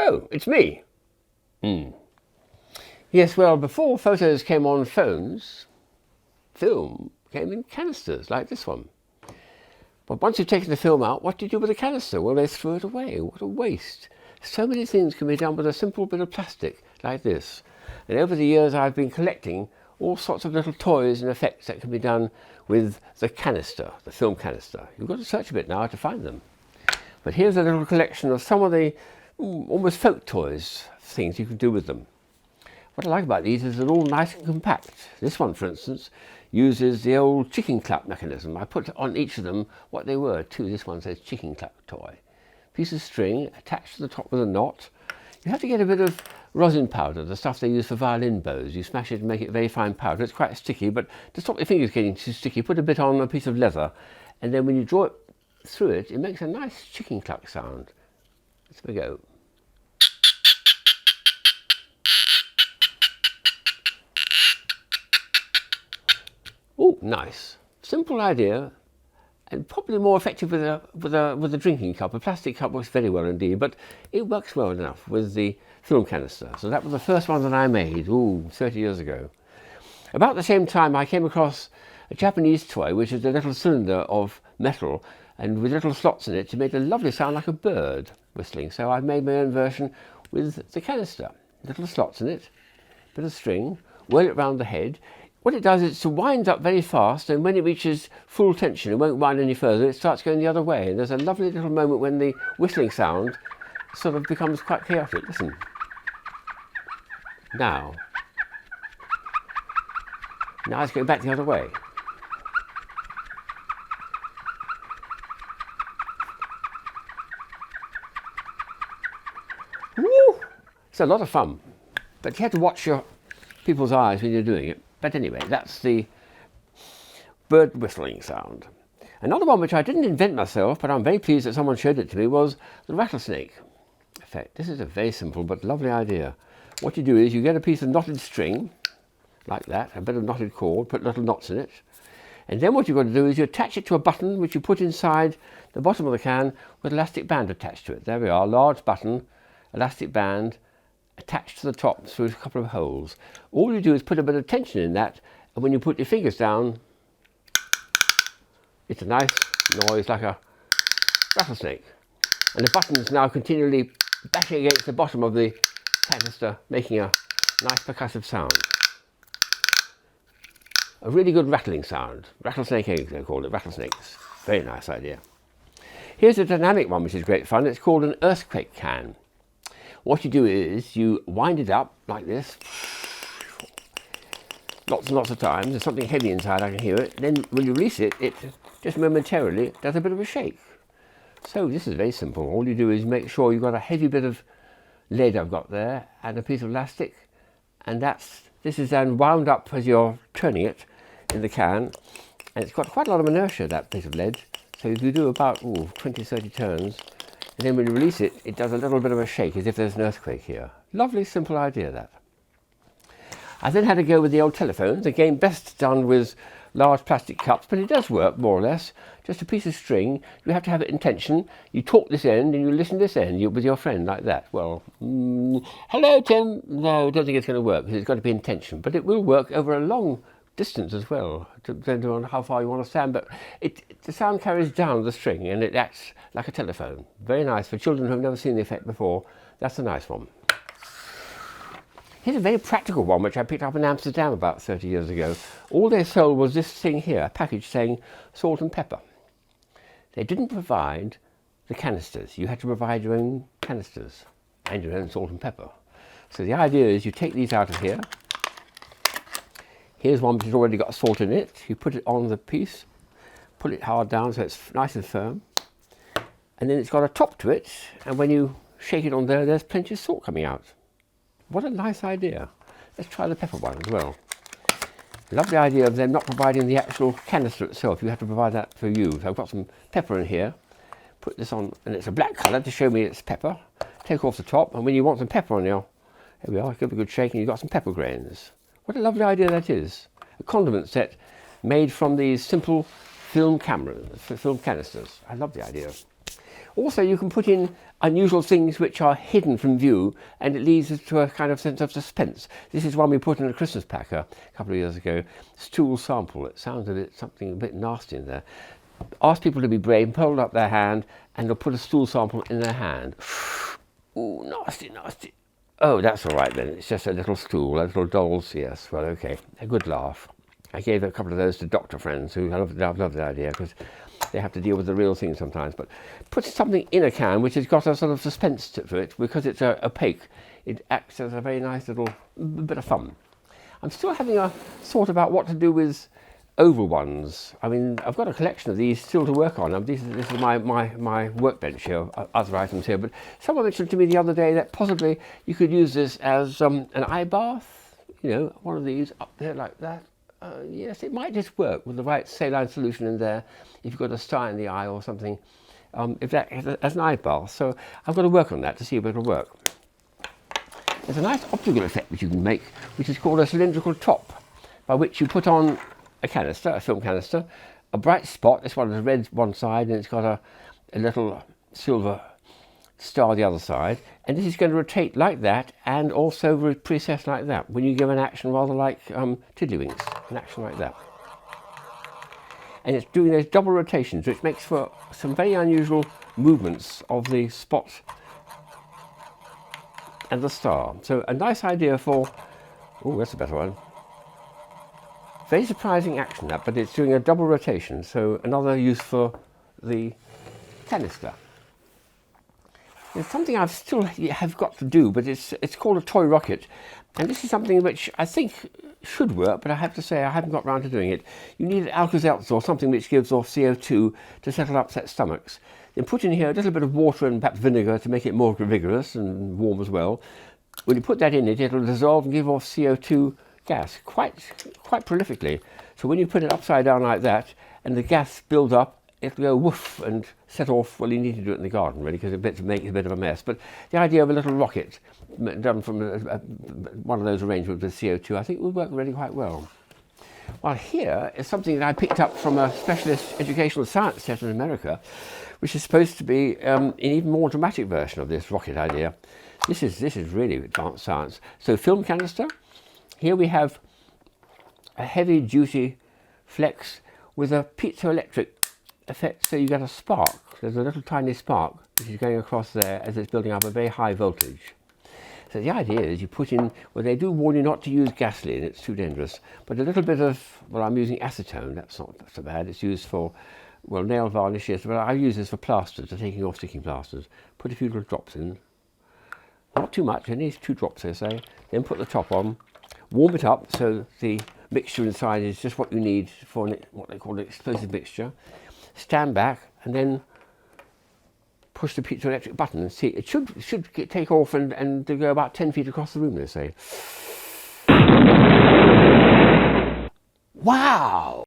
Oh, it's me. Yes, well, before photos came on phones, film came in canisters like this one. But once you've taken the film out, what do you do with the canister? Well, they throw it away. What a waste. So many things can be done with a simple bit of plastic like this. And over the years, I've been collecting all sorts of little toys and effects that can be done with the canister, the film canister. You've got to search a bit now to find them. But here's a little collection of some of the almost folk toys, things you can do with them. What I like about these is they're all nice and compact. This one, for instance, uses the old chicken clap mechanism. I put on each of them what they were too. This one says chicken clap toy. Piece of string attached to the top with a knot. You have to get a bit of rosin powder, the stuff they use for violin bows. You smash it and make it very fine powder. It's quite sticky, but to stop your fingers getting too sticky, put a bit on a piece of leather, and then when you draw it through it, it makes a nice chicken clap sound. Let's have a go. Oh, nice. Simple idea, and probably more effective with a drinking cup. A plastic cup works very well indeed, but it works well enough with the film canister. So that was the first one that I made, 30 years ago. About the same time, I came across a Japanese toy, which is a little cylinder of metal, and with little slots in it to make a lovely sound like a bird whistling. So I've made my own version with the canister. Little slots in it, bit of string, whirl it round the head. What it does is to wind up very fast, and when it reaches full tension, it won't wind any further, it starts going the other way. And there's a lovely little moment when the whistling sound sort of becomes quite chaotic. Listen. Now it's going back the other way. Woo! It's a lot of fun, but you have to watch your people's eyes when you're doing it. But anyway, that's the bird whistling sound. Another one which I didn't invent myself, but I'm very pleased that someone showed it to me, was the rattlesnake effect. This is a very simple but lovely idea. What you do is you get a piece of knotted string, like that, a bit of knotted cord, put little knots in it, and then what you've got to do is you attach it to a button which you put inside the bottom of the can with elastic band attached to it. There we are, large button, elastic band, attached to the top through a couple of holes. All you do is put a bit of tension in that, and when you put your fingers down, it's a nice noise like a rattlesnake. And the button is now continually bashing against the bottom of the canister, making a nice percussive sound. A really good rattling sound. Rattlesnake eggs, they call it, rattlesnakes. Very nice idea. Here's a dynamic one which is great fun. It's called an earthquake can. What you do is you wind it up like this, lots and lots of times. There's something heavy inside, I can hear it. Then when you release it, it just momentarily does a bit of a shake. So this is very simple. All you do is make sure you've got a heavy bit of lead I've got there and a piece of elastic, and this is then wound up as you're turning it in the can, and it's got quite a lot of inertia, that piece of lead. So if you do about 20-30 turns, and then when you release it, it does a little bit of a shake as if there's an earthquake here. Lovely, simple idea, that. I then had to go with the old telephones, again best done with large plastic cups, but it does work more or less. Just a piece of string, you have to have it in tension. You talk this end and you listen this end with your friend like that. Well, hello Tim. No, I don't think it's going to work because it's got to be in tension, but it will work over a long distance as well, depending on how far you want to stand. But the sound carries down the string and it acts like a telephone. Very nice for children who have never seen the effect before. That's a nice one. Here's a very practical one which I picked up in Amsterdam about 30 years ago. All they sold was this thing here, a package saying salt and pepper. They didn't provide the canisters. You had to provide your own canisters and your own salt and pepper. So the idea is you take these out of here. Here's one which has already got salt in it. You put it on the piece, pull it hard down so it's nice and firm. And then it's got a top to it, and when you shake it on there, there's plenty of salt coming out. What a nice idea. Let's try the pepper one as well. Lovely idea of them not providing the actual canister itself. You have to provide that for you. So I've got some pepper in here. Put this on, and it's a black colour to show me it's pepper. Take off the top, and when you want some pepper on there, here we are, give it a good shake, and you've got some pepper grains. What a lovely idea that is. A condiment set made from these simple film cameras, film canisters. I love the idea. Also, you can put in unusual things which are hidden from view, and it leads us to a kind of sense of suspense. This is one we put in a Christmas packer a couple of years ago. Stool sample. It sounds something a bit nasty in there. Ask people to be brave, hold up their hand, and they'll put a stool sample in their hand. Ooh, nasty, nasty. Oh, that's all right then. It's just a little stool, a little doll's, yes. Well, okay, a good laugh. I gave a couple of those to doctor friends who love the idea, because they have to deal with the real thing sometimes. But put something in a can which has got a sort of suspense to it, because it's opaque. It acts as a very nice little bit of fun. I'm still having a thought about what to do with oval ones. I mean, I've got a collection of these still to work on. This is my workbench here, other items here. But someone mentioned to me the other day that possibly you could use this as an eye bath. You know, one of these up there like that. Yes, it might just work with the right saline solution in there. If you've got a sty in the eye or something, if that as an eye bath. So I've got to work on that to see if it'll work. There's a nice optical effect which you can make, which is called a cylindrical top, by which you put on a canister, a film canister, a bright spot. This one is red one side, and it's got a little silver star the other side, and this is going to rotate like that, and also precess like that, when you give an action rather like tiddlywinks, an action like that. And it's doing those double rotations, which makes for some very unusual movements of the spot and the star. So a nice idea for, oh, that's a better one. Very surprising action that, but it's doing a double rotation, so another use for the canister. There's something I've still have got to do, but it's called a toy rocket, and this is something which I think should work, but I have to say I haven't got round to doing it. You need Alka-Seltzer or something which gives off CO2 to settle upset stomachs. Then put in here a little bit of water and perhaps vinegar to make it more vigorous and warm as well. When you put that in it, it'll dissolve and give off CO2 gas quite prolifically. So when you put it upside down like that and the gas builds up, it'll go woof and set off. Well, you need to do it in the garden really, because it makes a bit of a mess. But the idea of a little rocket done from one of those arrangements with CO2, I think would work really quite well. Well, here is something that I picked up from a specialist educational science set in America, which is supposed to be an even more dramatic version of this rocket idea. This is really advanced science. So film canister. Here we have a heavy duty flex with a piezoelectric effect, so you get a spark. There's a little tiny spark which is going across there as it's building up a very high voltage. So the idea is you put in, well, they do warn you not to use gasoline, it's too dangerous, but a little bit of, well, I'm using acetone, that's not so bad. It's used for, well, nail varnishes, but I use this for plasters, for taking off sticking plasters. Put a few little drops in, not too much, only 2 drops they say, then put the top on. Warm it up so the mixture inside is just what you need for what they call an explosive mixture. Stand back and then push the piezoelectric button and see. It should take off and go about 10 feet across the room, they say. Wow!